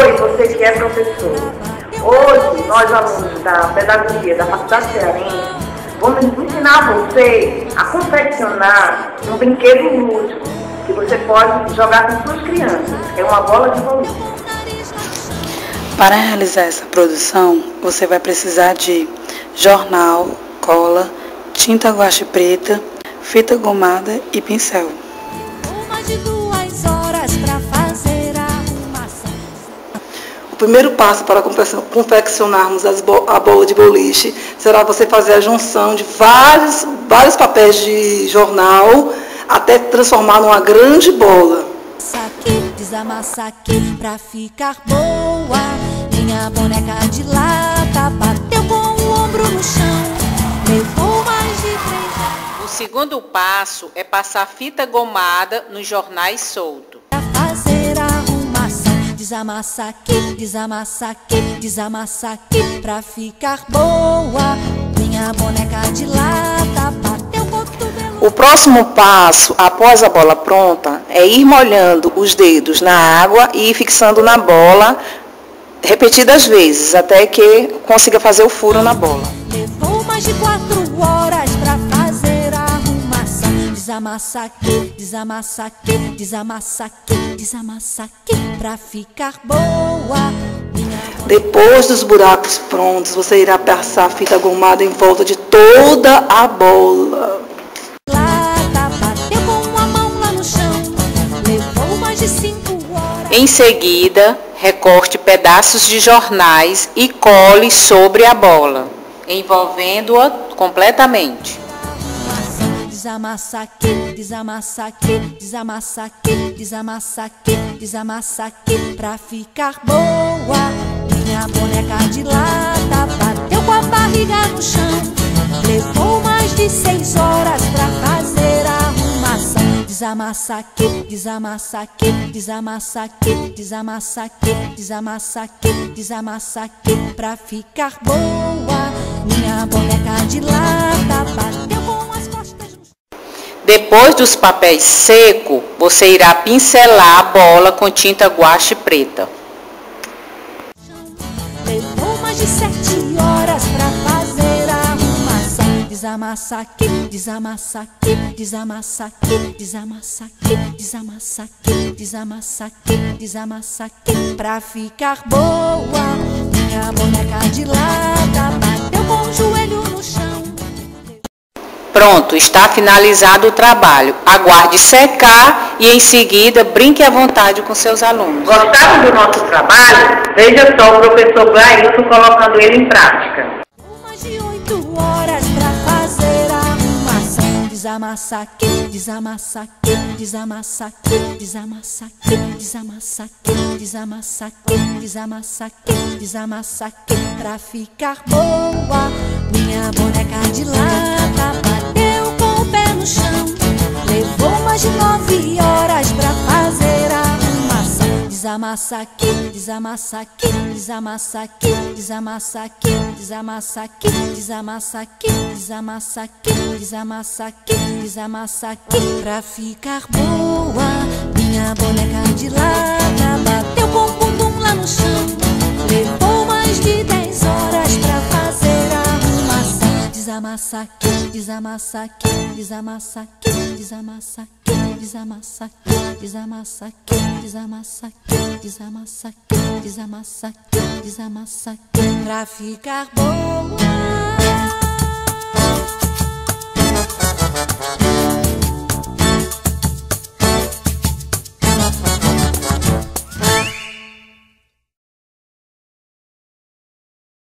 Oi, você que é professor. Hoje, nós alunos da Pedagogia da Faculdade Cearense vamos ensinar você a confeccionar um brinquedo lúdico que você pode jogar com suas crianças. É uma bola de boliche. Para realizar essa produção, você vai precisar de jornal, cola, tinta guache preta, fita gomada e pincel. O primeiro passo para confeccionarmos a bola de boliche será você fazer a junção de vários papéis de jornal até transformar numa grande bola. Desamassa aqui pra ficar boa. Minha boneca de lata bateu com o ombro no chão. Levou mais de 3 anos. O segundo passo é passar fita gomada nos jornais soltos. Pra fazer a arrumação. Desamassa aqui, desamassa aqui, desamassa aqui pra ficar boa. Minha boneca de lata bateu com o cotovelo. O próximo passo, após a bola pronta, é ir molhando os dedos na água e ir fixando na bola repetidas vezes, até que consiga fazer o furo na bola. Levou mais de 4 horas pra fazer a arrumação. Desamassa aqui, desamassa aqui, desamassa aqui, desamassa aqui pra ficar boa. Depois dos buracos prontos, você irá passar a fita gomada em volta de toda a bola. Bateu com a mão lá no chão. Levou mais de 5 horas. Em seguida, recorte pedaços de jornais e cole sobre a bola, envolvendo-a completamente. Desamassa aqui, desamassa aqui, desamassa aqui, desamassa aqui, desamassa aqui pra ficar boa. Minha boneca de lata bateu com a barriga no chão. Levou mais de 6 horas pra fazer a arrumação. Desamassa aqui, desamassa aqui, desamassa aqui, desamassa aqui, desamassa aqui, desamassa aqui pra ficar boa. Minha boneca de lata bateu com as costas no chão. Depois dos papéis secos, você irá pincelar a bola com tinta guache preta. Levou mais de 7 horas pra fazer a arrumação. Desamassa aqui, desamassa aqui, desamassa aqui, desamassa aqui, desamassa aqui, desamassa aqui, desamassa aqui pra ficar boa. Minha boneca de lata bateu com o joelho no chão. Pronto, está finalizado o trabalho. Aguarde secar e em seguida brinque à vontade com seus alunos. Gostaram do nosso trabalho? Veja só o professor Glailton colocando ele em prática. Mais de 8 horas pra fazer a arrumação. Desamassa aqui, desamassa aqui, desamassa aqui, desamassa aqui, desamassa aqui, desamassa aqui, desamassa aqui, desamassa aqui pra ficar boa. Minha boneca de lata bateu com o pé no chão. Levou mais de 9 horas pra fazer a arrumação. Desamassa aqui, desamassa aqui, desamassa aqui, desamassa aqui, desamassa aqui, desamassa aqui, desamassa aqui, desamassa aqui, desamassa aqui pra ficar boa. Minha boneca de lata bateu com o bumbum lá no chão. Levou mais de 10 horas pra fazer a arrumação. Desamassa aqui, desamassa aqui, desamassa aqui, desamassa aqui, desamassa aqui, desamassa aqui, desamassa aqui, desamassa aqui, desamassa aqui, desamassa aqui pra ficar boa.